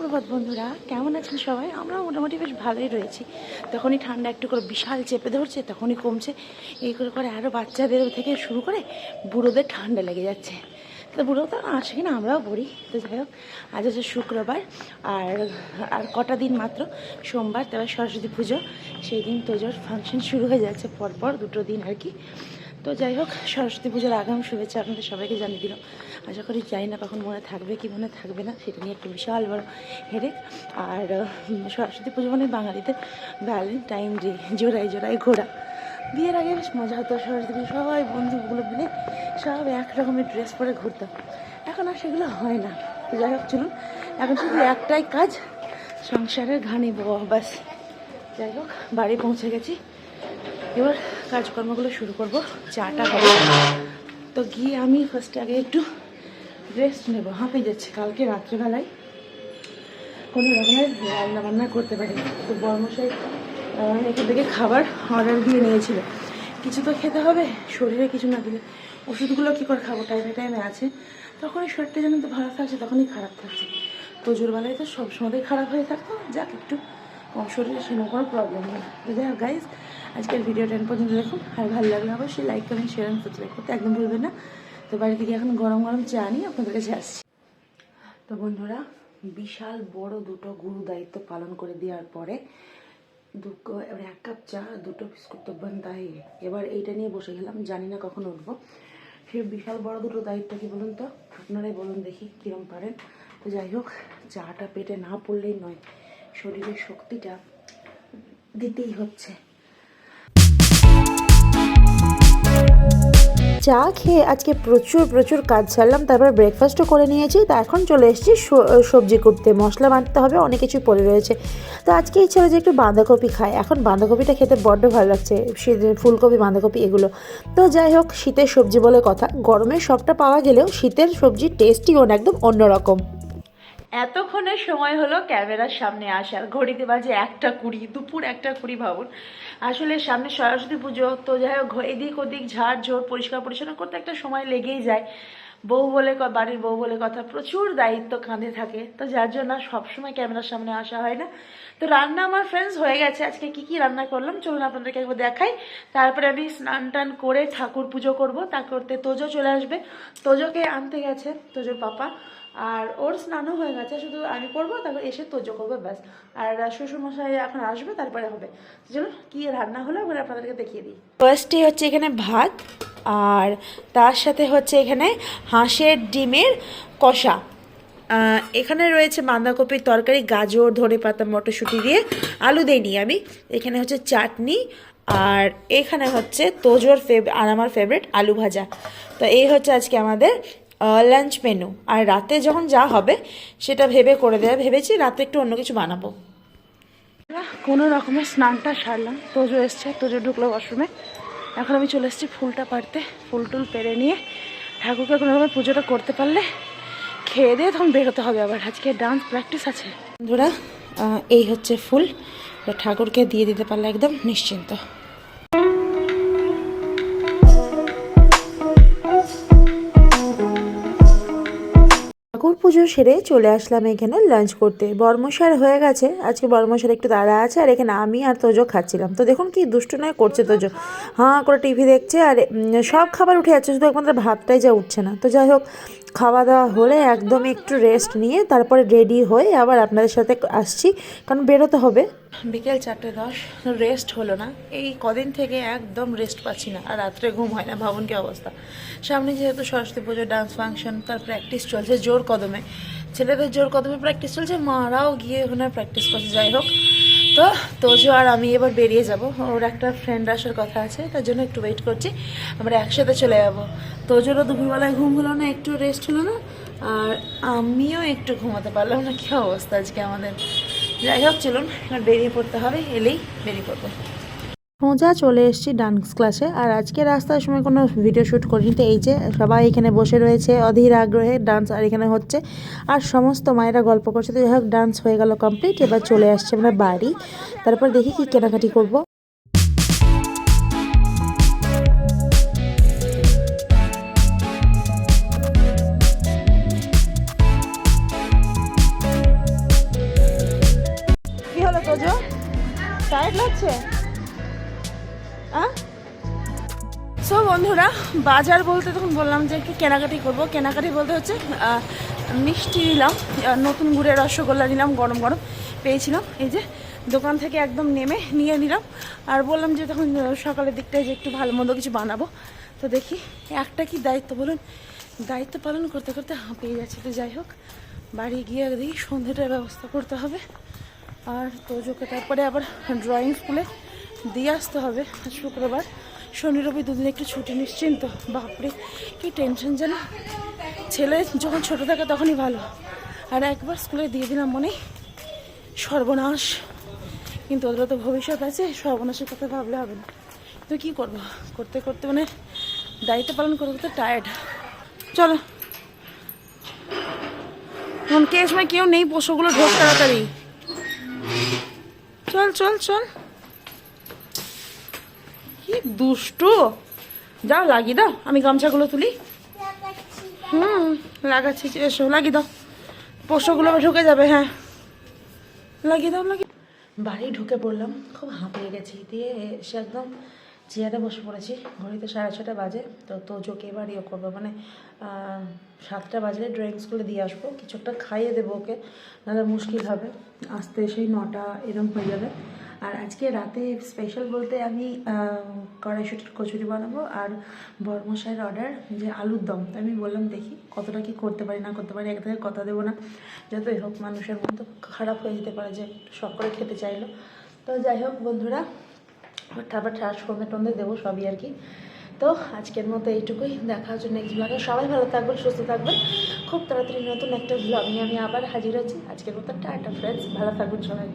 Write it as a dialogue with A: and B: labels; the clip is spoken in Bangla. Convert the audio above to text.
A: সুপ্রভাত বন্ধুরা, কেমন আছেন সবাই? আমরা মোটামুটি বেশ ভালোই রয়েছি। তখনই ঠান্ডা একটু করে বিশাল চেপে ধরছে, তখনই কমছে। এই করে করে আরও বাচ্চাদের থেকে শুরু করে বুড়োদের ঠান্ডা লেগে যাচ্ছে। তো বুড়ো তো আসে কিনা, আমরাও পড়ি। তো যাই হোক, আজ হচ্ছে শুক্রবার, আর আর কটা দিন মাত্র, সোমবার, তারপর সরস্বতী পুজো। সেই দিন তোজোর ফাংশন শুরু হয়ে যাচ্ছে, পরপর 2 দিন আর কি। তো যাই হোক, সরস্বতী পুজোর আগাম শুভেচ্ছা আপনাদের সবাইকে জানিয়ে দিল। আশা করি জানি না কখন মনে থাকবে কি মনে থাকবে না, সেটা নিয়ে একটু বিশাল বড় হেডেক। আর সরস্বতী পুজো মানে বাঙালিদের ভ্যালেন্টাইন ডে, জোড়ায় জোড়ায় ঘোরা। বিয়ের আগে বেশ মজা হতো, সরস্বতী পুজো সবাই বন্ধুগুলো মিলে সব এক রকমের ড্রেস পরে ঘুরতাম। এখন আর সেগুলো হয় না। তো যাই হোক, চলুন, এখন শুধু একটাই কাজ, সংসারের ঘানি বওয়া, বাস। যাই হোক, বাড়ি পৌঁছে গেছি, এবার কাজকর্মগুলো শুরু করব। চাটা খাবো। তো গিয়ে আমি ফার্স্টে আগে একটু রেস্ট নেবো, হাঁপিয়ে যাচ্ছে। কালকে রাত্রেবেলায় কোনো রকমের রান্নাবান্না করতে পারি। তো বর্মশাই এখান থেকে খাবার অর্ডার দিয়ে নিয়েছিল। কিছু তো খেতে হবে, শরীরে কিছু না দিলে ওষুধগুলো কী করে খাবো? টাইমে টাইমে আছে। তখনই শরীরটা যেন তো ভালো থাকছে, তখনই খারাপ থাকছে। তোজোর বেলায় তো সবসময়ই খারাপ হয়ে থাকতো, যাক একটু কম শরীরে সেরকম কোনো প্রবলেম নেই। তো যাই হোক গাইজ, আজকের ভিডিও 10 পর্যন্ত দেখুন, আর ভালো লাগলে অবশ্যই like comment share and subscribe করতে একদম ভুলবেন না। তো বাড়ি থেকে এখন গরম গরম চা নিয়ে আপনাদের কাছে আসছি। তো বন্ধুরা, বিশাল বড় 2 গুরু দায়িত্ব পালন করে দেওয়ার পরে এবার 1 কাপ চা, 2 বিস্কুট তো বানতাই। এবার এইটা নিয়ে বসে গেলাম, জানি না কখন উঠবো। সে বিশাল বড় 2 দায়িত্ব কি বলুন তো? আপনারাই বলুন দেখি কীরকম পারেন। তো যাই হোক, চাটা পেটে না পড়লেই নয়, শরীরের শক্তিটা দিতেই হচ্ছে। চা খেয়ে আজকে প্রচুর কাজ ছাড়লাম, তারপর ব্রেকফাস্টও করে নিয়েছি। তা এখন চলে এসেছি সবজি করতে, মশলা বাঁধতে হবে, অনেক কিছু পড়ে রয়েছে। তো আজকে ইচ্ছা হচ্ছে একটু বাঁধাকপি খাই। এখন বাঁধাকপিটা খেতে বড্ড ভালো লাগছে, ফুলকপি, বাঁধাকপি এগুলো। তো যাই হোক, শীতের সবজি বলে কথা, গরমের সবটা পাওয়া গেলেও শীতের সবজির টেস্টই একদম অন্যরকম। এতক্ষণের সময় হলো ক্যামেরার সামনে আসার, ঘড়িতে বাজে 1:20, দুপুর 1:20 ভাবুন। আসলে সামনে সরস্বতী পুজো, তো যাই হোক এদিক ওদিক ঝাড় ঝোড় পরিষ্কার পরিচ্ছন্ন করতে একটা সময় লেগেই যায়। বউ বলে বাড়ির বউ বলে কথা, প্রচুর দায়িত্ব কাঁধে থাকে, তো যার জন্য সবসময় ক্যামেরার সামনে আসা হয় না। তো রান্না আমার ফ্রেন্ডস হয়ে গেছে। আজকে কি রান্না করলাম চলুন আপনাদেরকে একবার দেখাই। তারপরে আমি স্নান টান করে ঠাকুর পুজো করব। তা করতে তোজো চলে আসবে, তোজোকে আনতে গেছে তোজোর পাপা, আর ওর স্নানও হয়ে গেছে, শুধু আমি করবো, তারপর এসে তোজো করবো, ব্যাস। আর শ্বশুরমশাই এখন আসবে, তারপরে হবে। চলুন, কি রান্না হলো এবার আপনাদেরকে দেখিয়ে দিই। ফার্স্টে হচ্ছে এখানে ভাত, আর তার সাথে হচ্ছে এখানে হাঁসের ডিমের কষা। এখানে রয়েছে বাঁধাকপির তরকারি, গাজর, ধনেপাতা, মটরশুঁটি দিয়ে, আলু দেইনি আমি। এখানে হচ্ছে চাটনি, আর এখানে হচ্ছে তোজোর আর আমার ফেভারিট আলু ভাজা। তো এই হচ্ছে আজকে আমাদের লাঞ্চ মেনু। আর রাতে যখন যা হবে সেটা ভেবেছি রাতে একটু অন্য কিছু বানাবো। কোনো রকমের স্নানটা সারলাম, তোজো এসছে, তোজো ঢুকলো ওয়াশরুমে। এখন আমি চলে এসেছি ফুলটা পাড়তে। ফুল টুল পেরে নিয়ে ঠাকুরকে কোনো রকমের পুজোটা করতে পারলে খেয়ে দিয়ে তখন বেরোতে হবে। আবার আজকে ডান্স প্র্যাকটিস আছে। বন্ধুরা, এই হচ্ছে ফুল, ঠাকুরকে দিয়ে দিতে পারলে একদম নিশ্চিন্ত। ঠাকুর পুজো সেরে চলে আসলাম এখানে লাঞ্চ করতে। বর্মশার হয়ে গেছে, আজকে বর্মশার একটু তাড়া আছে, আর এখানে আমি আর তোজো খাচ্ছিলাম। তো দেখুন কি দুষ্টু নয় করছে তোজো, হাঁ করে টিভি দেখছে, আর সব খাবার উঠে যাচ্ছে, শুধু একমাত্র ভাতটাই যা উঠছে না। তো যাই হোক, খাওয়া দাওয়া হলে একদম একটু রেস্ট নিয়ে তারপরে রেডি হয়ে আবার আপনাদের সাথে আসছি, কারণ বেরোতে হবে। বিকেল 4:10, রেস্ট হলো না। এই কদিন থেকে একদম রেস্ট পাচ্ছি না, আর রাত্রে ঘুম হয় না, ভাবুন কি অবস্থা। সামনে যেহেতু সরস্বতী পুজো, ডান্স ফাংশন, তার প্র্যাকটিস চলছে জোর কদমে, ছেলেদের জোর কদমে প্র্যাকটিস চলছে, মারাও গিয়ে ওখানে প্র্যাকটিস করছে। যাই হোক, তো তোজো আর আমি এবার বেরিয়ে যাব, ওর একটা ফ্রেন্ড আসার কথা আছে, তার জন্য একটু ওয়েট করছি। আমরা একসাথে চলে যাবো। তোজোরও দুপুরবেলায় ঘুম হলো না, একটু রেস্ট হলো না, আর আমিও একটু ঘুমাতে পারলাম না। কী অবস্থা আজকে আমাদের। যাই হোক, চলুন এবার বেরিয়ে পড়তে হবে, এলেই বেরিয়ে পড়বো। সোজা চলে এসেছি ডান্স ক্লাসে। আর আজকে রাস্তার সময় কোনো ভিডিও শ্যুট করিনি। তো এই যে সবাই এখানে বসে রয়েছে অধীর আগ্রহে, ডান্স আর এখানে হচ্ছে, আর সমস্ত মায়েরা গল্প করছে। তো যাই হোক, ডান্স হয়ে গেল কমপ্লিট। এবার চলে আসছে আমরা বাড়ি, তারপর দেখি কি কেনাকাটি করবো। টায়ার্ড লাগছে? সো বন্ধুরা, বাজার বলতে তখন বললাম যে একটু কেনাকাটি করব। কেনাকাটি বলতে হচ্ছে মিষ্টি নিলাম, নতুন গুড়ের রসগোল্লা নিলাম, গরম গরম পেয়েছিলাম। এই যে দোকান থেকে একদম নেমে নিয়ে নিলাম। আর বললাম যে তখন সকালের দিকটায় যে একটু ভালো মন্দ কিছু বানাবো। তো দেখি একটা কি দায়িত্ব বলুন, দায়িত্ব পালন করতে করতে হাঁপিয়ে যাচ্ছে। তো যাই হোক, বাড়ি গিয়ে দেখি সন্ধ্যেটার ব্যবস্থা করতে হবে। আর তোজোকে তারপরে আবার ড্রয়িং স্কুলে দিয়ে আসতে হবে। শুক্রবার শনি রবি দুদিন একটু ছুটি নিশ্চিন্ত। বাপরে কি টেনশন যেন। ছেলে যখন ছোট থাকে তখনই ভালো, আর একবার স্কুলে দিয়ে দিলাম মনে সর্বনাশ। কিন্তু ওদের তো ভবিষ্যৎ আছে, সর্বনাশের কথা ভাবলে হবে না। তো কী করবো, করতে করতে মানে দায়িত্ব পালন করতে করতে টায়ার্ড। চলো কে সময় কেউ নেই, পশুগুলো ঢোক তাড়াতাড়ি। চল চল চল। কি দুষ্টু, যাও লাগিয়ে দাও, আমি গামছাগুলো তুলি। লাগাচ্ছি, এসো লাগিয়ে দাও, পোষ্যগুলো ঢুকে যাবে। হ্যাঁ লাগিয়ে দাও, লাগিয়ে। বাড়ি ঢুকে পড়লাম, খুব হাঁপিয়ে গেছি। দিয়ে এসে একদম চেয়ারে বসে পড়েছি। ঘড়িতে 6:30 বাজে। তো তোজোকে এবার ইয়ে করবো, মানে 7টা বাজলে ড্রয়িং স্কুলে দিয়ে আসবো। কিছু একটা খাইয়ে দেবো ওকে, নাহলে মুশকিল হবে, আসতে সেই 9টা এরকম হয়ে যাবে। আর আজকে রাতে স্পেশাল বলতে আমি কড়াইশুটির কচুরি বানাবো, আর বরমশাইয়ের অর্ডার যে আলুর দম। তো আমি বললাম দেখি কতটা কি করতে পারি না করতে পারি, এক থেকে কথা দেবো না। যতই হোক মানুষের মতো খারাপ হয়ে যেতে পারে যে শখ করে খেতে চাইলো। তো যাই হোক বন্ধুরা, তারপর সন্ধে টন্ধে দেবো সবই আর কি। তো আজকের মতো এইটুকুই, দেখা হচ্ছে নেক্সট ব্লগে। সবাই ভালো থাকবেন, সুস্থ থাকবেন। খুব তাড়াতাড়ি নতুন একটা ব্লগ নিয়ে আমি আবার হাজির হচ্ছি। আজকের মতো টাটা ফ্রেন্ডস, ভালো থাকবেন সবাই।